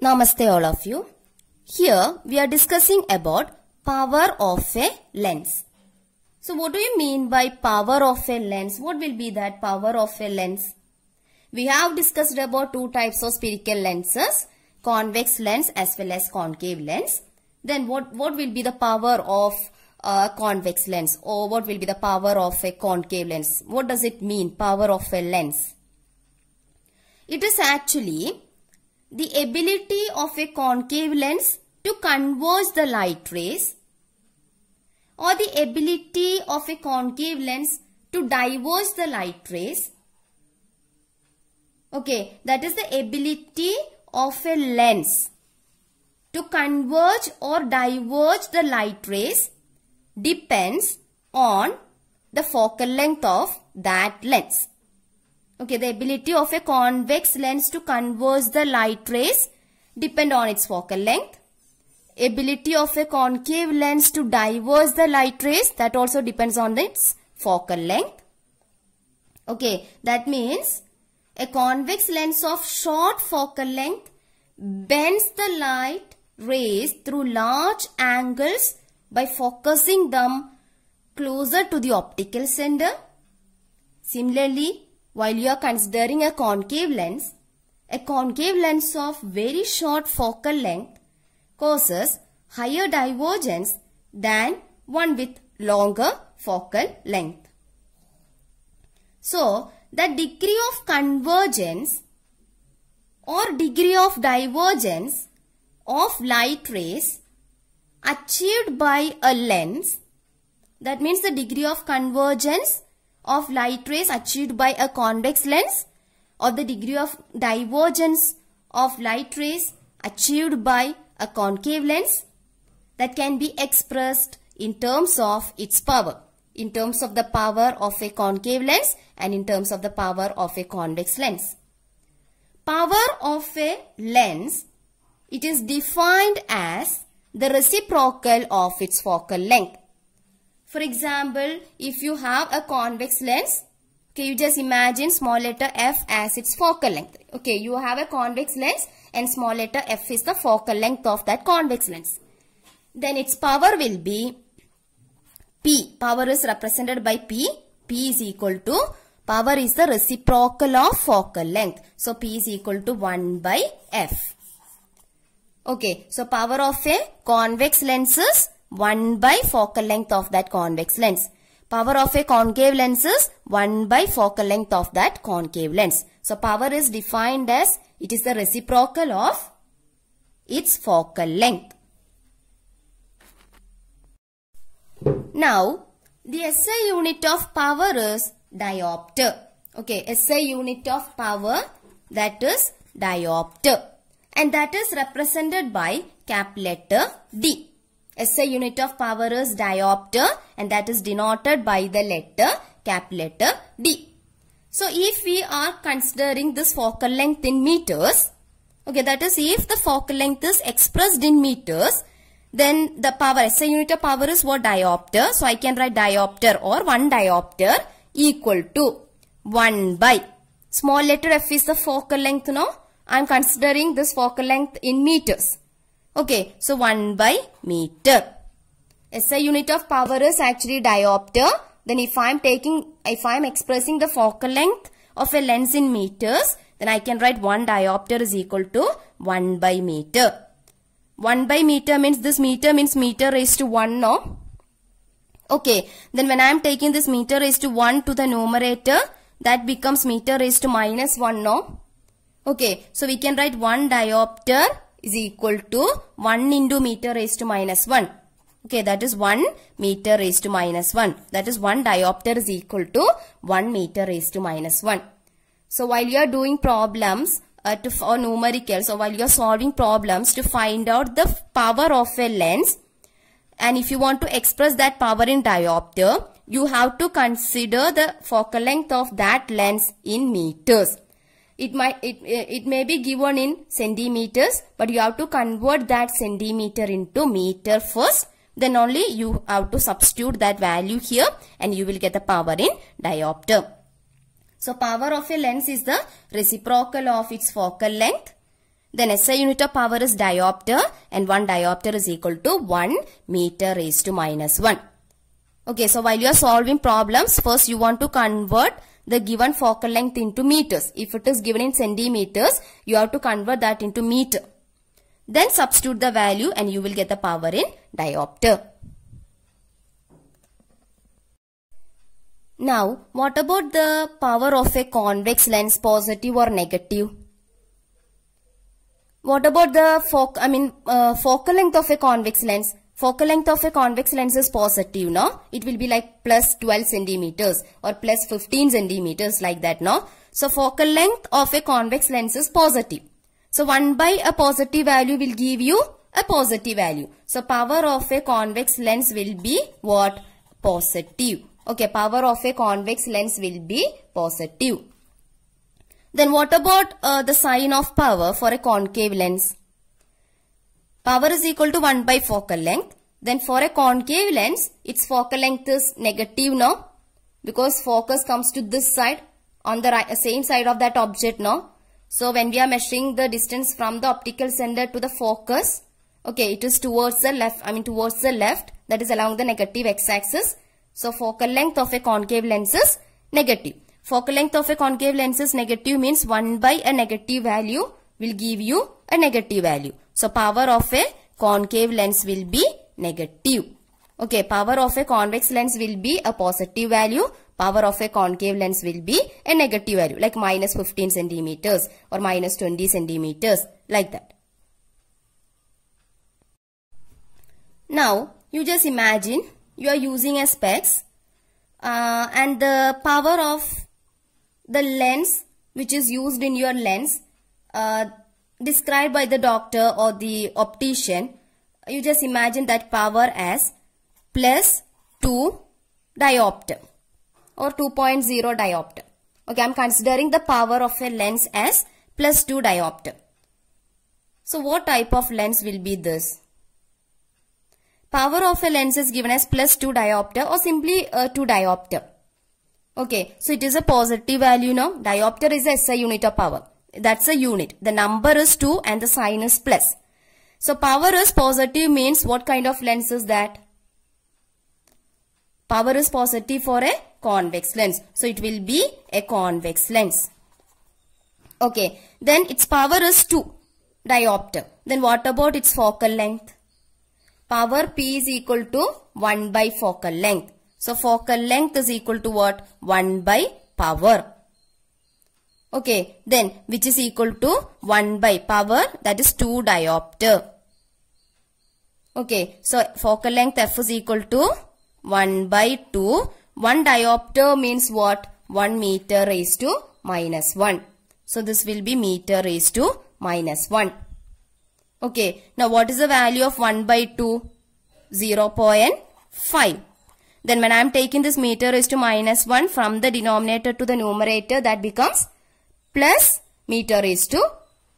Namaste all of you. Here we are discussing about power of a lens. So what do you mean by power of a lens? What will be that power of a lens? We have discussed about two types of spherical lenses, convex lens as well as concave lens. Then what will be the power of a convex lens, or what will be the power of a concave lens? What does it mean, power of a lens? It is actually the ability of a concave lens to converge the light rays, or the ability of a concave lens to diverge the light rays. Okay, that is the ability of a lens to converge or diverge the light rays depends on the focal length of that lens. Okay, the ability of a convex lens to converge the light rays depend on its focal length. Ability of a concave lens to diverge the light rays, that also depends on its focal length. Okay, that means a convex lens of short focal length bends the light rays through large angles by focusing them closer to the optical center. Similarly, while you are considering a concave lens of very short focal length causes higher divergence than one with longer focal length. So, the degree of convergence or degree of divergence of light rays achieved by a lens, that means the degree of convergence of light rays achieved by a convex lens, or the degree of divergence of light rays achieved by a concave lens, that can be expressed in terms of its power, in terms of the power of a concave lens and in terms of the power of a convex lens. Power of a lens, it is defined as the reciprocal of its focal length. For example, if you have a convex lens, okay, you just imagine small letter f as its focal length. Okay, you have a convex lens and small letter f is the focal length of that convex lens. Then its power will be P. Power is represented by P. P is equal to, power is the reciprocal of focal length. So, P is equal to 1 by F. Okay, so power of a convex lens is 1 by focal length of that convex lens. Power of a concave lens is 1 by focal length of that concave lens. So, power is defined as it is the reciprocal of its focal length. Now, the SI unit of power is diopter. Okay, SI unit of power, that is diopter. And that is represented by capital letter D. SI unit of power is diopter and that is denoted by the capital letter D. So, if we are considering this focal length in meters, okay, that is if the focal length is expressed in meters, then the power, SI unit of power is what? Diopter. So, I can write diopter or 1 diopter equal to 1 by, small letter f is the focal length now. I am considering this focal length in meters. Okay, so 1 by meter. SI unit of power is actually diopter. Then if I am expressing the focal length of a lens in meters, then I can write 1 diopter is equal to 1 by meter. 1 by meter means this meter means meter raised to 1, no? Okay, then when I am taking this meter raised to 1 to the numerator, that becomes meter raised to minus 1, no? Okay, so we can write 1 diopter is equal to 1 into meter raised to minus 1. Okay, that is 1 meter raised to minus 1. That is 1 diopter is equal to 1 meter raised to minus 1. So, while you are doing problems or numericals, or while you are solving problems to find out the power of a lens, and if you want to express that power in diopter, you have to consider the focal length of that lens in meters. It may be given in centimeters, but you have to convert that centimeter into meter first. Then only you have to substitute that value here and you will get the power in diopter. So power of a lens is the reciprocal of its focal length. Then SI unit of power is diopter, and 1 diopter is equal to 1 meter raised to minus 1. Okay, so while you are solving problems, first you want to convert the given focal length into meters. If it is given in centimeters, you have to convert that into meter. Then substitute the value and you will get the power in diopter. Now, what about the power of a convex lens, positive or negative? What about the focal length of a convex lens? Focal length of a convex lens is positive, no? It will be like plus 12 centimeters or plus 15 centimeters like that, no? So, focal length of a convex lens is positive. So, 1 by a positive value will give you a positive value. So, power of a convex lens will be what? Positive. Okay, power of a convex lens will be positive. Then what about the sign of power for a concave lens? Power is equal to 1 by focal length. Then for a concave lens, its focal length is negative, no? Because focus comes to this side, on the same side of that object, no? So when we are measuring the distance from the optical center to the focus, okay, it is towards the left, towards the left, that is along the negative x-axis. So focal length of a concave lens is negative. Focal length of a concave lens is negative means 1 by a negative value will give you a negative value. So power of a concave lens will be negative. Okay, power of a convex lens will be a positive value. Power of a concave lens will be a negative value, like minus 15 centimeters or minus 20 centimeters, like that. Now, you just imagine you are using a specs and the power of the lens which is used in your lens described by the doctor or the optician, you just imagine that power as plus 2 diopter or 2.0 diopter. Okay, I am considering the power of a lens as plus 2 diopter. So what type of lens will be this? Power of a lens is given as plus 2 diopter or simply 2 diopter. Okay, so it is a positive value now. Diopter is a SI unit of power. That's a unit. The number is 2 and the sign is plus. So power is positive means what kind of lens is that? Power is positive for a convex lens. So it will be a convex lens. Okay, then its power is 2 diopter. Then what about its focal length? Power P is equal to 1 by focal length. So focal length is equal to what? 1 by power. Okay, then which is equal to 1 by power, that is 2 diopter. Okay, so focal length F is equal to 1 by 2. 1 diopter means what? 1 meter raised to minus 1. So this will be meter raised to minus 1. Okay, now what is the value of 1 by 2? 0.5. Then when I am taking this meter raised to minus 1 from the denominator to the numerator, that becomes plus meter raised to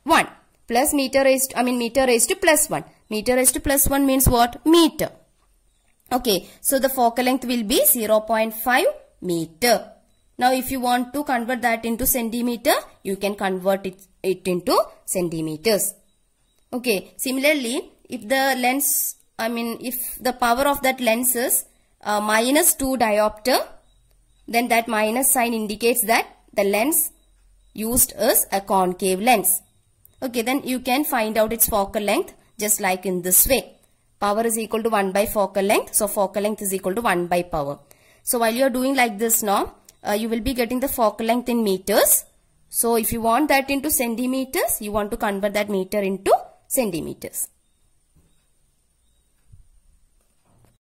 1. Plus meter raised to plus 1. Meter raised to plus 1 means what? Meter. Okay, so the focal length will be 0.5 meter. Now if you want to convert that into centimeter, you can convert it into centimeters. Okay, similarly, if the lens, if the power of that lens is minus 2 diopter, then that minus sign indicates that the lens used is a concave lens. Okay, then you can find out its focal length just like in this way. Power is equal to 1 by focal length. So focal length is equal to 1 by power. So while you are doing like this now, you will be getting the focal length in meters. So if you want that into centimeters, you want to convert that meter into centimeters.